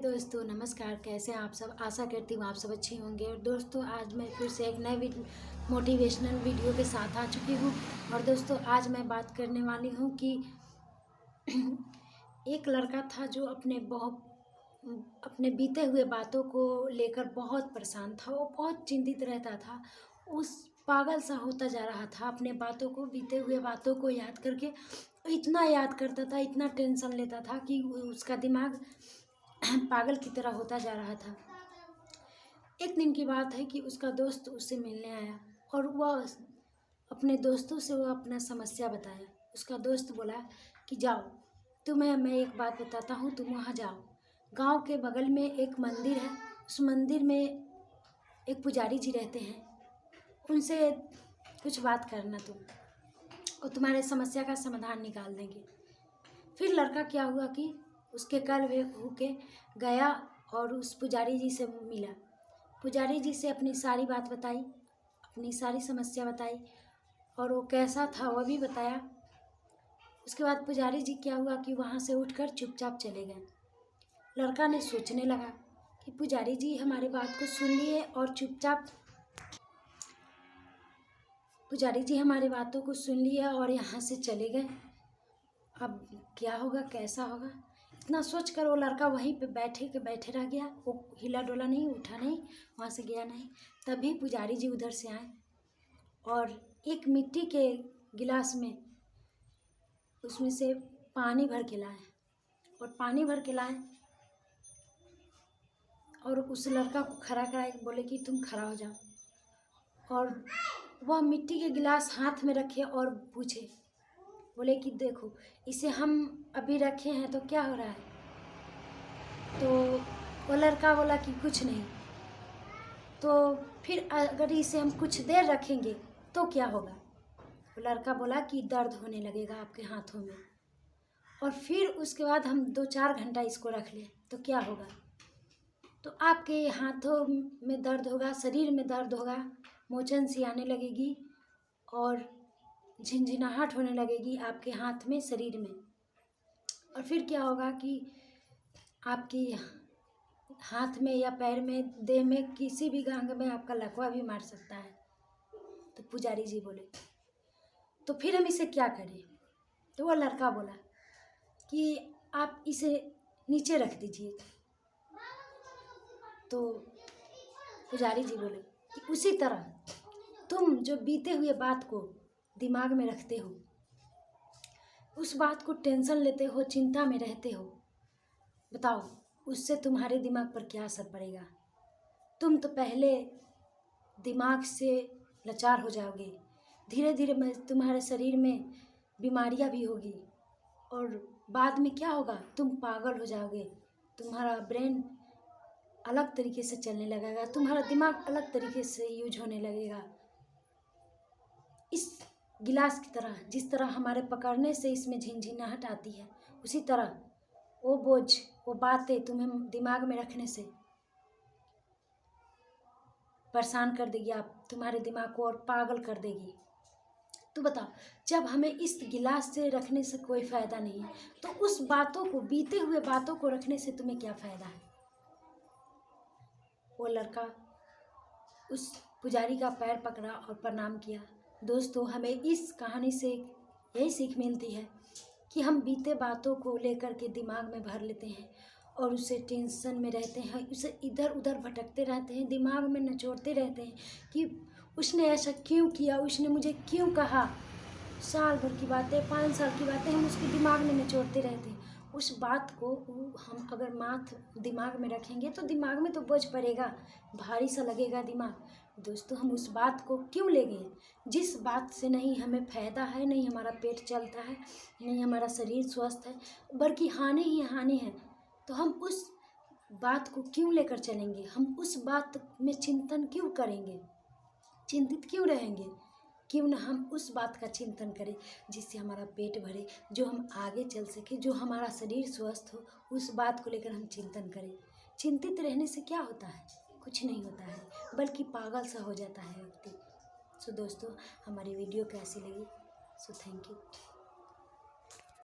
दोस्तों नमस्कार। कैसे हैं आप सब? आशा करती हूँ आप सब अच्छे होंगे। और दोस्तों आज मैं फिर से एक नए मोटिवेशनल वीडियो के साथ आ चुकी हूँ। और दोस्तों आज मैं बात करने वाली हूँ कि एक लड़का था जो अपने बीते हुए बातों को लेकर बहुत परेशान था। वो बहुत चिंतित रहता था। उस पागल सा होता जा रहा था। अपने बातों को, बीते हुए बातों को याद करके इतना याद करता था, इतना टेंशन लेता था कि उसका दिमाग पागल की तरह होता जा रहा था। एक दिन की बात है कि उसका दोस्त उससे मिलने आया और वह अपने दोस्तों से वो अपना समस्या बताया। उसका दोस्त बोला कि जाओ, तुम्हें मैं एक बात बताता हूँ, तुम वहाँ जाओ। गांव के बगल में एक मंदिर है, उस मंदिर में एक पुजारी जी रहते हैं, उनसे कुछ बात करना तुम, और तुम्हारे समस्या का समाधान निकाल देंगे। फिर लड़का क्या हुआ कि उसके कल होके गया और उस पुजारी जी से मिला। पुजारी जी से अपनी सारी बात बताई, अपनी सारी समस्या बताई और वो कैसा था वह भी बताया। उसके बाद पुजारी जी क्या हुआ कि वहाँ से उठकर चुपचाप चले गए। लड़का ने सोचने लगा कि पुजारी जी हमारी बात को सुन लिए और चुपचाप, पुजारी जी हमारी बातों को सुन लिया और यहाँ से चले गए। अब क्या होगा, कैसा होगा, इतना सोचकर वो लड़का वहीं पे बैठे रह गया। वो हिला डोला नहीं, उठा नहीं, वहाँ से गया नहीं। तभी पुजारी जी उधर से आए और एक मिट्टी के गिलास में उसमें से पानी भर के लाए और उस लड़का को खड़ा कराए, बोले कि तुम खड़ा हो जाओ। और वह मिट्टी के गिलास हाथ में रखे और पूछे, बोले कि देखो, इसे हम अभी रखे हैं तो क्या हो रहा है? तो वो लड़का बोला कि कुछ नहीं। तो फिर अगर इसे हम कुछ देर रखेंगे तो क्या होगा? वो लड़का बोला कि दर्द होने लगेगा आपके हाथों में। और फिर उसके बाद हम 2-4 घंटा इसको रख लें तो क्या होगा? तो आपके हाथों में दर्द होगा, शरीर में दर्द होगा, मोचन सी आने लगेगी और झिनझिनाहट होने लगेगी आपके हाथ में, शरीर में। और फिर क्या होगा कि आपकी हाथ में या पैर में, देह में, किसी भी अंग में आपका लकवा भी मार सकता है। तो पुजारी जी बोले तो फिर हम इसे क्या करें? तो वो लड़का बोला कि आप इसे नीचे रख दीजिए। तो पुजारी जी बोले कि उसी तरह तुम जो बीते हुए बात को दिमाग में रखते हो, उस बात को टेंशन लेते हो, चिंता में रहते हो, बताओ उससे तुम्हारे दिमाग पर क्या असर पड़ेगा? तुम तो पहले दिमाग से लाचार हो जाओगे, धीरे धीरे तुम्हारे शरीर में बीमारियां भी होगी और बाद में क्या होगा, तुम पागल हो जाओगे। तुम्हारा ब्रेन अलग तरीके से चलने लगेगा, तुम्हारा दिमाग अलग तरीके से यूज होने लगेगा। इस गिलास की तरह, जिस तरह हमारे पकड़ने से इसमें झिनझिनाहट आती है, उसी तरह वो बोझ, वो बातें तुम्हें दिमाग में रखने से परेशान कर देगी, आप तुम्हारे दिमाग को और पागल कर देगी। तो बताओ, जब हमें इस गिलास से रखने से कोई फ़ायदा नहीं है तो उस बातों को, बीते हुए बातों को रखने से तुम्हें क्या फ़ायदा है? वो लड़का उस पुजारी का पैर पकड़ा और प्रणाम किया। दोस्तों हमें इस कहानी से यही सीख मिलती है कि हम बीते बातों को लेकर के दिमाग में भर लेते हैं और उससे टेंशन में रहते हैं, उसे इधर उधर भटकते रहते हैं, दिमाग में निचोड़ते रहते हैं कि उसने ऐसा क्यों किया, उसने मुझे क्यों कहा। साल भर की बातें, 5 साल की बातें हम उसके दिमाग में निचोड़ते रहते हैं। उस बात को हम अगर दिमाग में रखेंगे तो दिमाग में तो बोझ पड़ेगा, भारी सा लगेगा दिमाग। दोस्तों हम उस बात को क्यों लेंगे जिस बात से नहीं हमें फ़ायदा है, नहीं हमारा पेट चलता है, नहीं हमारा शरीर स्वस्थ है, बल्कि हानि ही हानि है। तो हम उस बात को क्यों लेकर चलेंगे? हम उस बात में चिंतन क्यों करेंगे, चिंतित क्यों रहेंगे? क्यों ना हम उस बात का चिंतन करें जिससे हमारा पेट भरे, जो हम आगे चल सके, जो हमारा शरीर स्वस्थ हो, उस बात को लेकर हम चिंतन करें। चिंतित रहने से क्या होता है? कुछ नहीं होता है, बल्कि पागल सा हो जाता है व्यक्ति। सो दोस्तों हमारी वीडियो कैसी लगी? So thank you.